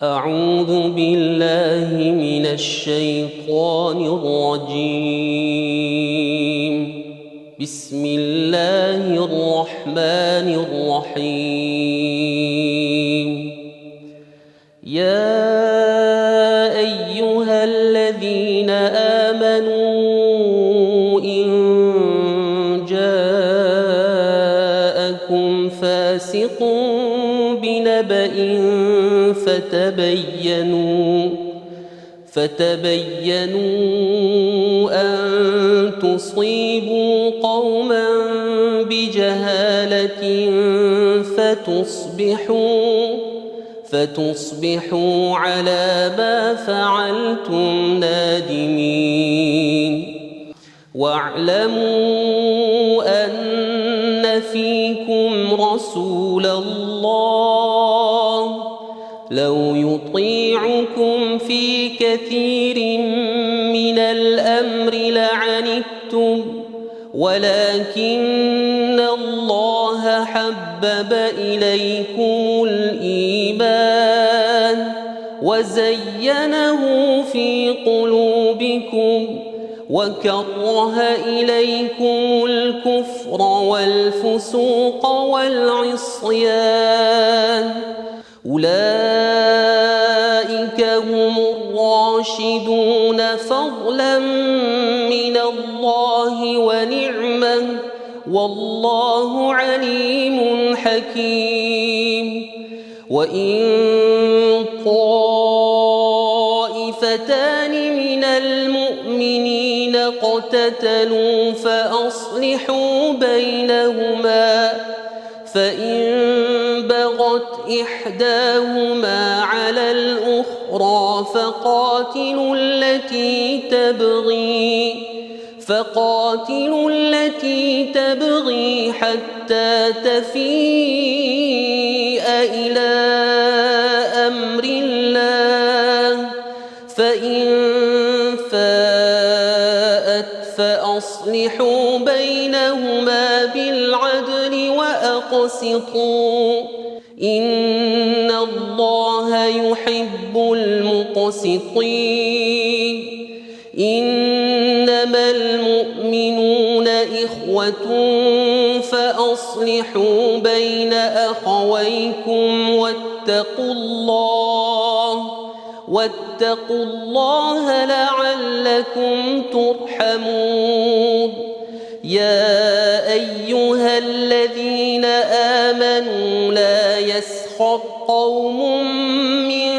أعوذ بالله من الشيطان الرجيم. بسم الله الرحمن الرحيم. يا أيها الذين آمنوا إن جاءكم فاسق بنبأ فتبينوا أن تصيبوا قوما بجهالة فتصبحوا على ما فعلتم نادمين. واعلموا أن فيكم رسول الله لو يطيعكم في كثير من الأمر لعنتم، ولكن الله حبب إليكم الإيمان وزينه في قلوبكم وكره إليكم الكفر والفسوق والعصيان، أولئك هم الراشدون فضلا من الله ونعمة، والله عليم حكيم. وإن طائفتان من المؤمنين اقتتلوا فأصلحوا بينهما، فإن بغت إحداهما على الأخرى فقاتلوا التي تبغي حتى تفيء إلى أمر الله، فإن فاءت فأصلحوا بينهما بالعدل وأقسطوا، إن الله يحب المقسطين. إنما المؤمنون إخوة فأصلحوا بين أخويكم واتقوا الله لعلكم ترحمون. يا أيها الذين آمنوا لا يسخر قوم من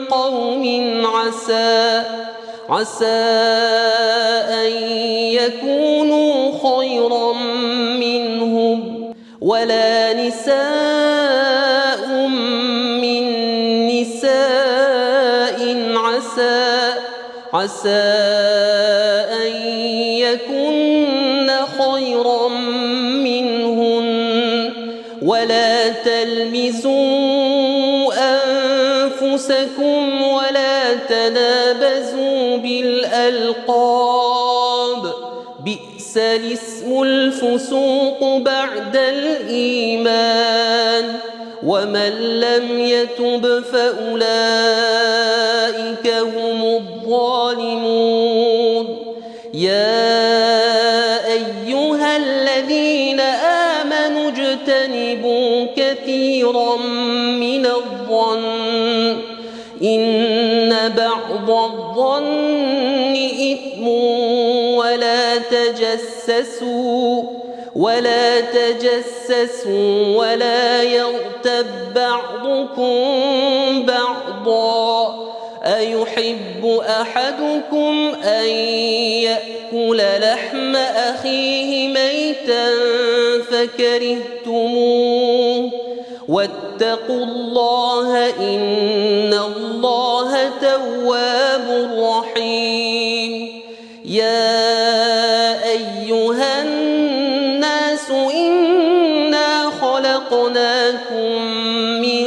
قوم عسى أن يكونوا خيرا منهم، ولا نساء من نساء عسى أن يكن خيرا منهن، ولا تلمزوا أنفسكم ولا تنابزوا بالألقاب، بئس الاسم الفسوق بعد الإيمان، ومن لم يتب فأولئك هم الظالمون. يا أيها الذين آمنوا اجتنبوا كثيرا من الظن، إن بعض الظن إثم، ولا تجسسوا ولا يغتب بعضكم بعضا، أيحب أحدكم أن يأكل لحم أخيه ميتا فكرهتموه، واتقوا الله إن الله تواب رحيم. يا أيها الناس إنا خلقناكم من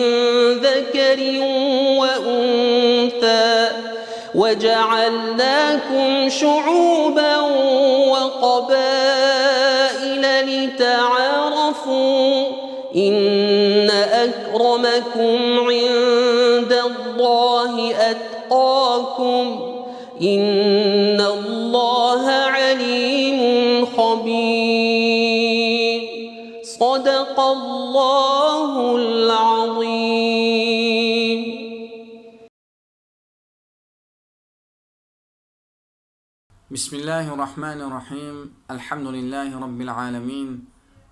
ذكر وأنثى وجعلناكم شعوبا وقبائل لتعارفوا، إن أكرمكم عند الله أتقاكم إن الله عليم خبير صدق الله العظيم. بسم الله الرحمن الرحيم الحمد لله رب العالمين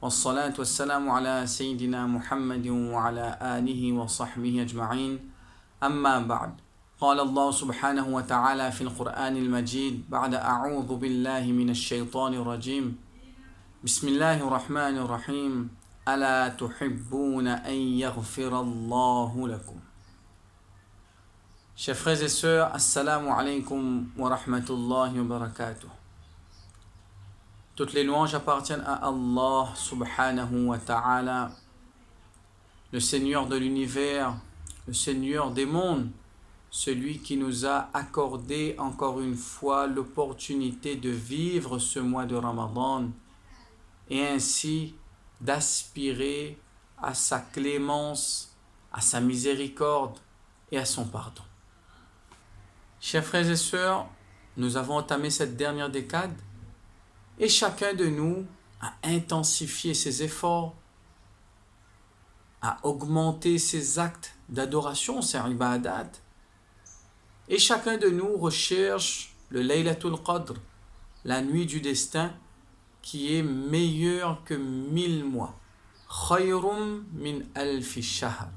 والصلاة والسلام على سيدنا محمد وعلى آله وصحبه أجمعين أما بعد قال الله سبحانه وتعالى في القرآن المجيد بعد أعوذ بالله من الشيطان الرجيم بسم الله الرحمن الرحيم ألا تحبون أن يغفر الله لكم. Chers frères et sœurs, assalamu alaikum wa rahmatullahi wa barakatuh. Toutes les louanges appartiennent à Allah subhanahu wa ta'ala, le Seigneur de l'univers, le Seigneur des mondes, celui qui nous a accordé encore une fois l'opportunité de vivre ce mois de Ramadan et ainsi d'aspirer à sa clémence, à sa miséricorde et à son pardon. Chers frères et sœurs, nous avons entamé cette dernière décade et chacun de nous a intensifié ses efforts, a augmenté ses actes d'adoration, ses ibadat, et chacun de nous recherche le Laylatul Qadr, la nuit du destin, qui est meilleure que 1000 mois. Khayrum min alfi shahr.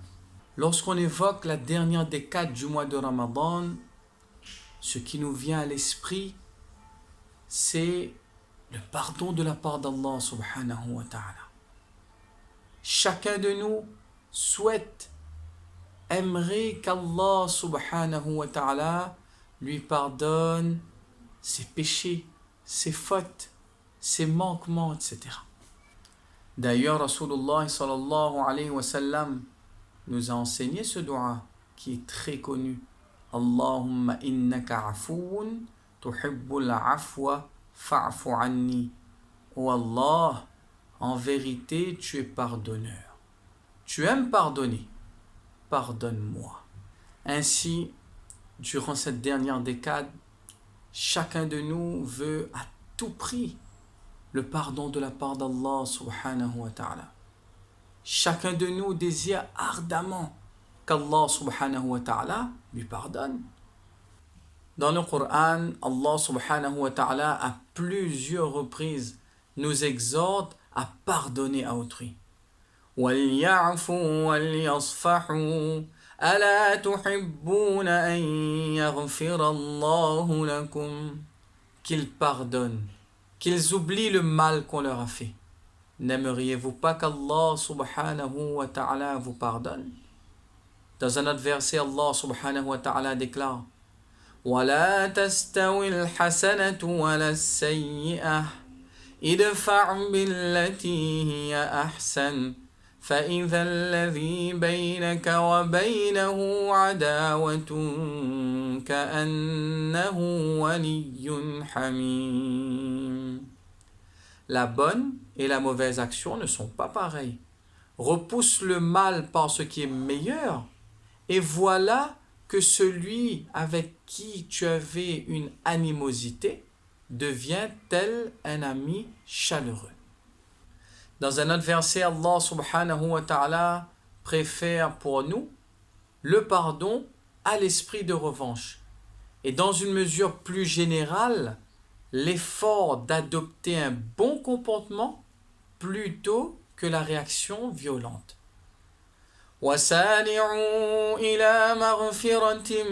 Lorsqu'on évoque la dernière décade du mois de Ramadan, ce qui nous vient à l'esprit, c'est le pardon de la part d'Allah subhanahu wa ta'ala. Chacun de nous souhaite, aimerait qu'Allah subhanahu wa ta'ala lui pardonne ses péchés, ses fautes, ses manquements, etc. D'ailleurs, Rasulullah sallallahu alayhi wa sallam nous a enseigné ce dua qui est très connu. Allahumma innaka afoun tuhibbul afwa fa'fu anni. Oh Allah, en vérité, tu es pardonneur. Tu aimes pardonner. Pardonne-moi. Ainsi, durant cette dernière décade, chacun de nous veut à tout prix le pardon de la part d'Allah subhanahu wa ta'ala. Chacun de nous désire ardemment qu'Allah subhanahu wa ta'ala lui pardonne. Dans le Coran, Allah subhanahu wa ta'ala à plusieurs reprises nous exhorte à pardonner à autrui. وَلْيَعْفُوا وَلْيَصْفَحُوا أَلَا تُحِبُّونَ أَن يَغْفِرَ اللَّهُ لَكُمْ. Qu'ils pardonnent, qu'ils oublient le mal qu'on leur a fait. N'aimeriez-vous pas qu'Allah subhanahu wa ta'ala vous pardonne? Dans un autre verset, Allah subhanahu wa ta'ala déclare وَلَا تَسْتَوِي الْحَسَنَةُ وَلَا السَّيِّئَةُ ادْفَعْ بِالَّتِي هِيَ أَحْسَنُ فَإِذَا الَّذِي بَيْنَكَ وَبَيْنَهُ عَدَاوَةٌ كَأَنَّهُ وَلِيٌّ حَمِيمٌ. La bonne et la mauvaise action ne sont pas pareilles. Repousse le mal par ce qui est meilleur, et voilà que celui avec qui tu avais une animosité devient tel un ami chaleureux. Dans un autre verset, Allah subhanahu wa ta'ala préfère pour nous le pardon à l'esprit de revanche. Et dans une mesure plus générale, l'effort d'adopter un bon comportement plutôt que la réaction violente. وَسَارِعُوا إِلَى مَغْفِرَةٍ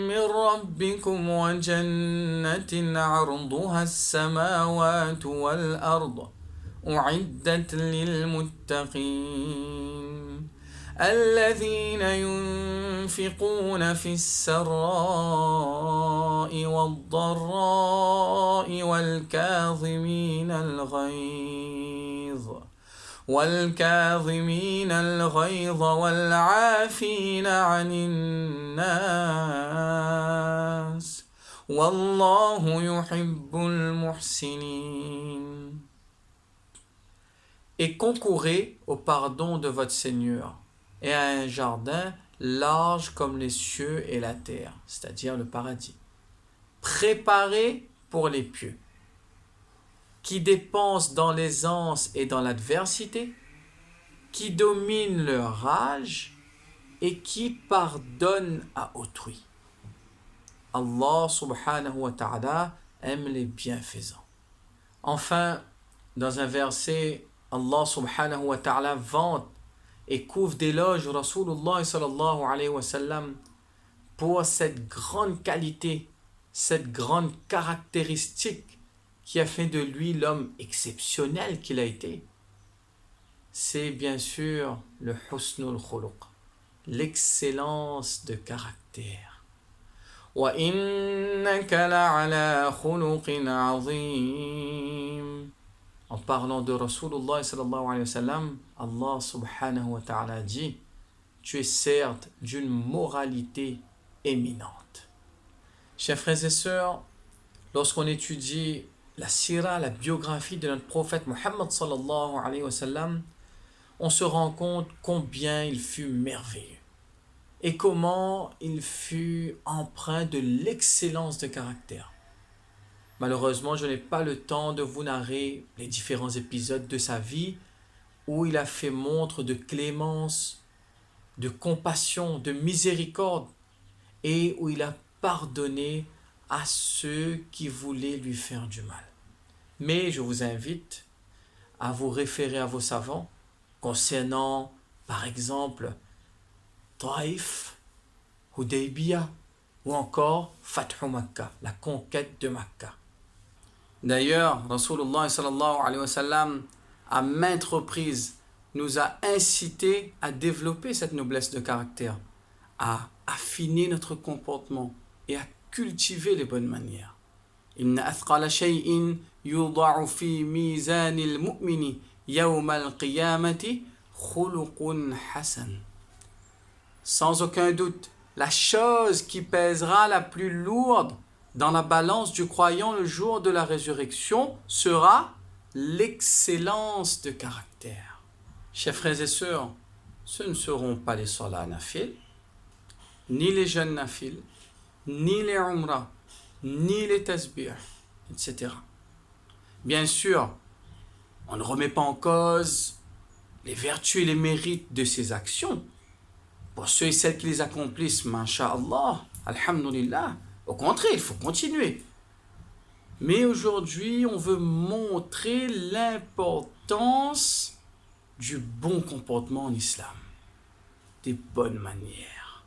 مِّن رَّبِّكُمْ وَجَنَّةٍ عَرْضُهَا السَّمَاوَاتُ وَالْأَرْضُ أُعِدَّتْ لِلْمُتَّقِينَ الَّذِينَ يُنفِقُونَ فِي السَّرَّاءِ وَالضَّرَّاءِ والكاظمين الغيظ والعافين عن الناس والله يحب المحسنين. et concourez au pardon de votre Seigneur et à un jardin large comme les cieux et la terre, c'est-à-dire le paradis, préparé pour les pieux, qui dépensent dans l'aisance et dans l'adversité, qui dominent leur rage et qui pardonnent à autrui. Allah subhanahu wa ta'ala aime les bienfaisants. Enfin, dans un verset, Allah subhanahu wa ta'ala vante et couvre d'éloges Rasulullah sallallahu alayhi wa sallam pour cette grande qualité, cette grande caractéristique qui a fait de lui l'homme exceptionnel qu'il a été. C'est bien sûr le husnul khuluq, l'excellence de caractère. وَإِنَّكَ لَعَلَى خُلُقٍ عَظِيمٍ. En parlant de Rasulullah sallallahu alayhi wa sallam, Allah subhanahu wa ta'ala dit: tu es certes d'une moralité éminente. Chers frères et sœurs, lorsqu'on étudie la sira, la biographie de notre prophète Muhammad sallallahu alayhi wa sallam, on se rend compte combien il fut merveilleux et comment il fut empreint de l'excellence de caractère. Malheureusement, je n'ai pas le temps de vous narrer les différents épisodes de sa vie où il a fait montre de clémence, de compassion, de miséricorde et où il a pardonné à ceux qui voulaient lui faire du mal. Mais je vous invite à vous référer à vos savants concernant, par exemple, Taïf, Hudaybiyah ou encore Fathu Makkah, la conquête de Makkah. D'ailleurs, Rasulullah sallallahu alayhi wa sallam, à maintes reprises, nous a incité à développer cette noblesse de caractère, à affiner notre comportement et à cultiver les bonnes manières. Inna athqala shay'in yuda'u fi mizanil mu'mini yawma al-qiyamati khuluqun hasan. Sans aucun doute, la chose qui pèsera la plus lourde dans la balance du croyant le jour de la résurrection sera l'excellence de caractère. Chers frères et sœurs, ce ne seront pas les salats nafil, ni les jeûnes nafil, ni les umrah, ni les tasbih, etc. Bien sûr, on ne remet pas en cause les vertus et les mérites de ces actions. Pour ceux et celles qui les accomplissent, masha'Allah, alhamdulillah, au contraire, il faut continuer. Mais aujourd'hui, on veut montrer l'importance du bon comportement en islam, des bonnes manières,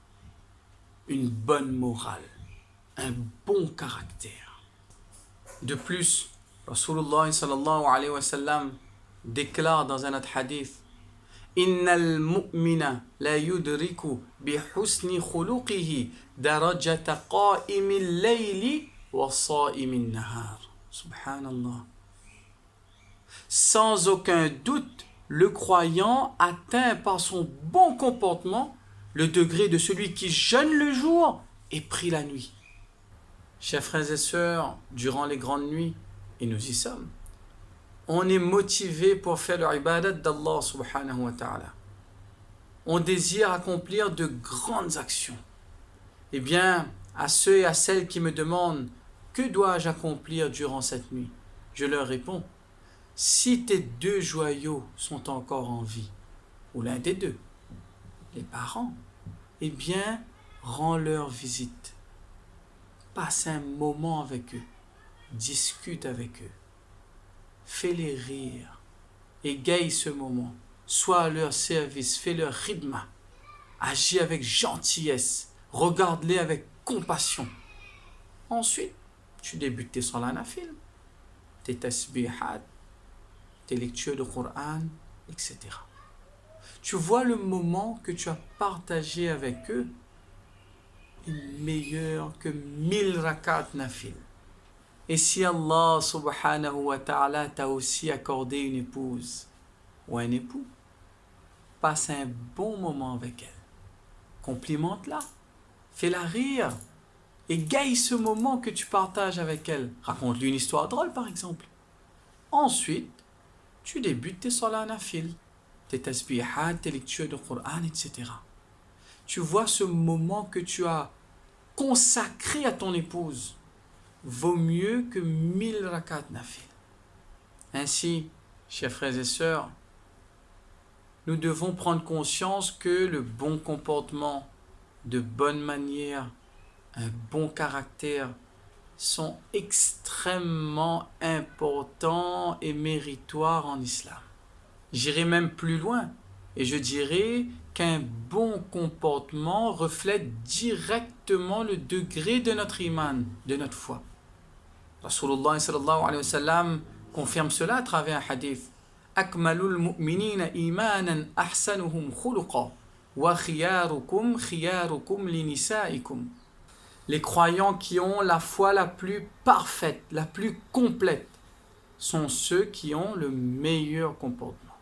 une bonne morale, un bon caractère. De plus, Rasulullah sallallahu alayhi wa sallam déclare dans un autre hadith: Innal mu'mina la yudriku bi husni khuluqihi darajata qa'imil layli wa sa'imin nahar. Subhanallah. Sans aucun doute, le croyant atteint par son bon comportement le degré de celui qui jeûne le jour et prie la nuit. Chers frères et sœurs, durant les grandes nuits, et nous y sommes, on est motivé pour faire l'ibadat d'Allah subhanahu wa ta'ala. On désire accomplir de grandes actions. Eh bien, à ceux et à celles qui me demandent que dois-je accomplir durant cette nuit, je leur réponds: si tes deux joyaux sont encore en vie, ou l'un des deux, les parents, eh bien, rends-leur visite. Passe un moment avec eux, discute avec eux. Fais-les rire, égaye ce moment, sois à leur service, fais leur khidma, agis avec gentillesse, regarde-les avec compassion. Ensuite, tu débutes tes salat nafil, tes tasbihat, tes lectures de Coran, etc. Tu vois, le moment que tu as partagé avec eux est meilleur que 1000 rakat nafil. Et si Allah subhanahu wa ta'ala t'a aussi accordé une épouse ou un époux, passe un bon moment avec elle. Complimente-la, fais-la rire, égaye ce moment que tu partages avec elle. Raconte-lui une histoire drôle par exemple. Ensuite, tu débutes tes salat nafil, tes tasbihat, tes lectures de Coran, etc. Tu vois ce moment que tu as consacré à ton épouse vaut mieux que 1000 rakat nafil. Ainsi, chers frères et sœurs, nous devons prendre conscience que le bon comportement, de bonnes manières, un bon caractère sont extrêmement importants et méritoires en islam. J'irai même plus loin et je dirais qu'un bon comportement reflète directement le degré de notre iman, de notre foi. Rasulullah sallallahu alayhi wa sallam confirme cela à travers un hadith. Akmalul mu'minina imanan ahsanuhum khuluqa wa khiyarukum khiyarukum linisaikum. Les croyants qui ont la foi la plus parfaite, la plus complète, sont ceux qui ont le meilleur comportement.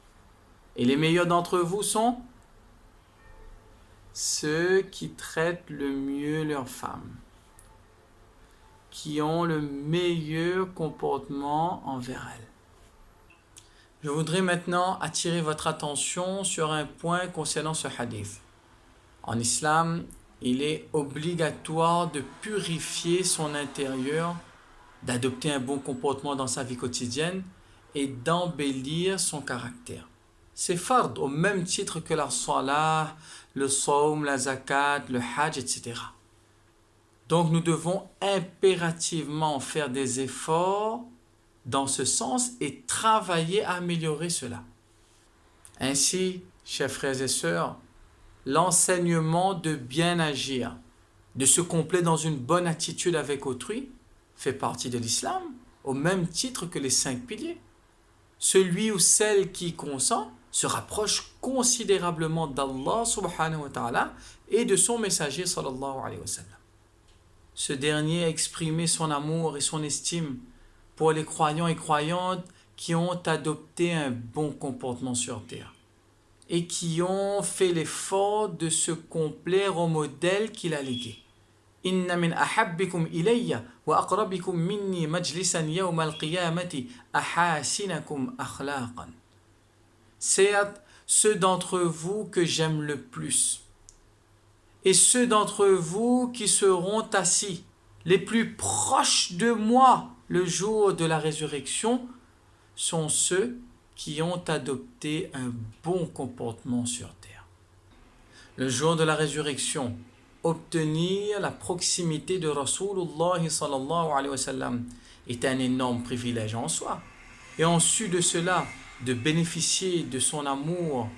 Et les meilleurs d'entre vous sont ceux qui traitent le mieux leurs femmes, qui ont le meilleur comportement envers elles. Je voudrais maintenant attirer votre attention sur un point concernant ce hadith. En islam, il est obligatoire de purifier son intérieur, d'adopter un bon comportement dans sa vie quotidienne et d'embellir son caractère. C'est fard au même titre que la salah, le saum, la zakat, le hajj, etc. Donc nous devons impérativement faire des efforts dans ce sens et travailler à améliorer cela. Ainsi, chers frères et sœurs, l'enseignement de bien agir, de se complaire dans une bonne attitude avec autrui, fait partie de l'islam, au même titre que les 5 piliers. Celui ou celle qui consent se rapproche considérablement d'Allah subhanahu wa ta'ala et de son messager sallallahu alayhi wa sallam. Ce dernier a exprimé son amour et son estime pour les croyants et croyantes qui ont adopté un bon comportement sur terre et qui ont fait l'effort de se complaire au modèle qu'il a légué. Inna min ahabbikum ilayya wa aqrabikum minni majlisan yawma al-qiyamati ahasinakum akhlaqan. Certes, ceux d'entre vous que j'aime le plus et ceux d'entre vous qui seront assis les plus proches de moi le jour de la résurrection sont ceux qui ont adopté un bon comportement sur terre. Le jour de la résurrection, obtenir la proximité de Rasulullah sallallahu alayhi wa sallam est un énorme privilège en soi. Et en sus de cela, de bénéficier de son amour,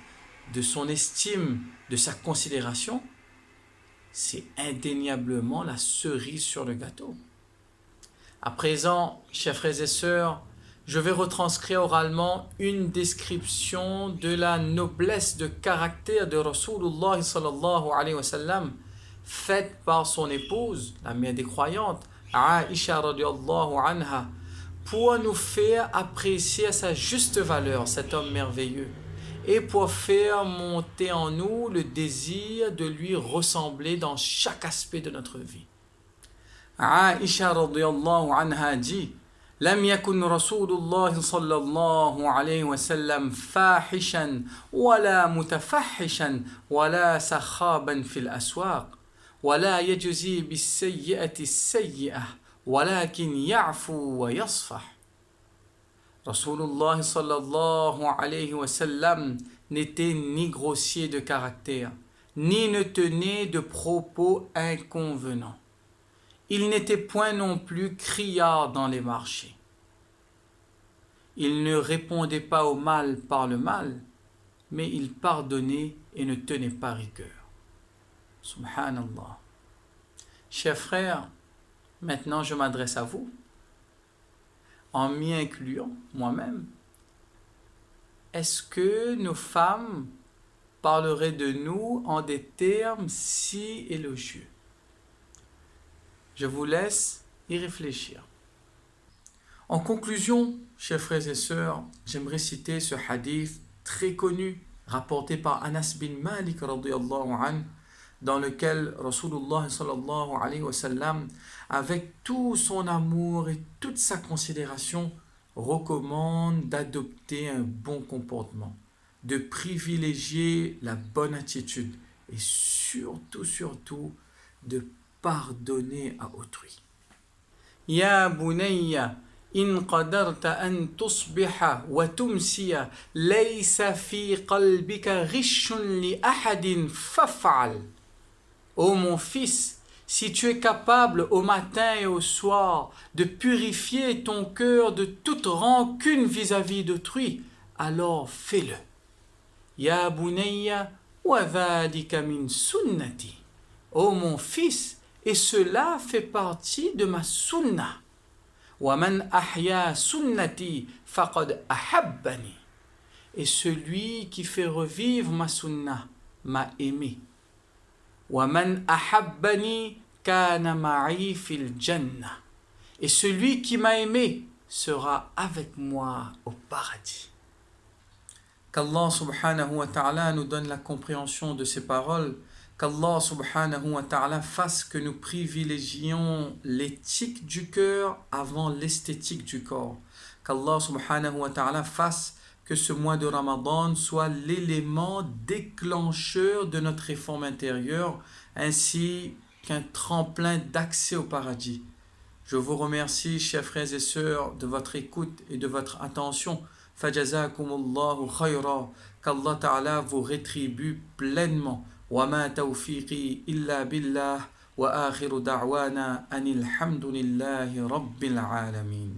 de son estime, de sa considération, c'est indéniablement la cerise sur le gâteau. À présent, chers frères et sœurs, je vais retranscrire oralement une description de la noblesse de caractère de Rasulullah sallallahu alayhi wa sallam, faite par son épouse, la mère des croyantes, Aïcha radiyallahu anha, pour nous faire apprécier à sa juste valeur cet homme merveilleux et pour faire monter en nous le désir de lui ressembler dans chaque aspect de notre vie. Aïcha radiyallahu anha dit: لم يكن رسول الله صلى الله عليه وسلم فاحشا ولا متفحشا ولا سخابا في الأسواق ولا يجزي بالسيئة السيئة ولكن يعفو ويصفح. Rasulullah sallallahu alayhi wa sallam n'était ni grossier de caractère, ni ne tenait de propos inconvenants. Il n'était point non plus criard dans les marchés. Il ne répondait pas au mal par le mal, mais il pardonnait et ne tenait pas rigueur. Subhanallah. Chers frères, maintenant je m'adresse à vous, en m'y incluant moi-même. Est-ce que nos femmes parleraient de nous en des termes si élogieux? Je vous laisse y réfléchir. En conclusion, chers frères et sœurs, j'aimerais citer ce hadith très connu rapporté par Anas bin Malik radiyallahu anhu, dans lequel Rasulullah sallallahu alayhi wa sallam, avec tout son amour et toute sa considération, recommande d'adopter un bon comportement, de privilégier la bonne attitude et surtout de pardonner à autrui. Ya bunayya in qadarta an tusbiha wa tumsiya laysa fi qalbika ghishun li ahadin faf'al. Ô mon fils, si tu es capable au matin et au soir de purifier ton cœur de toute rancune vis-à-vis d'autrui, alors fais-le. Ya bunayya wa dhalika min sunnati. Ô mon fils, et cela fait partie de ma sunna. Wa man ahya sunnati faqad ahabbani. Et celui qui fait revivre ma sunna m'a aimé. وَمَنْ أَحَبَّنِي كَانَ مَعِي فِي الْجَنَّةِ. Et celui qui m'a aimé sera avec moi au paradis. Qu'Allah subhanahu wa ta'ala nous donne la compréhension de ces paroles. Qu'Allah subhanahu wa ta'ala fasse que nous privilégions l'éthique du cœur avant l'esthétique du corps. Qu'Allah subhanahu wa ta'ala fasse que ce mois de Ramadan soit l'élément déclencheur de notre réforme intérieure, ainsi qu'un tremplin d'accès au paradis. Je vous remercie, chers frères et sœurs, de votre écoute et de votre attention. Fajazakumullahu khayra, qu'Allah Ta'ala vous rétribue pleinement. Wa ma tawfiqi illa billah, wa akhiru da'wana anil hamdulillahi rabbil alamin.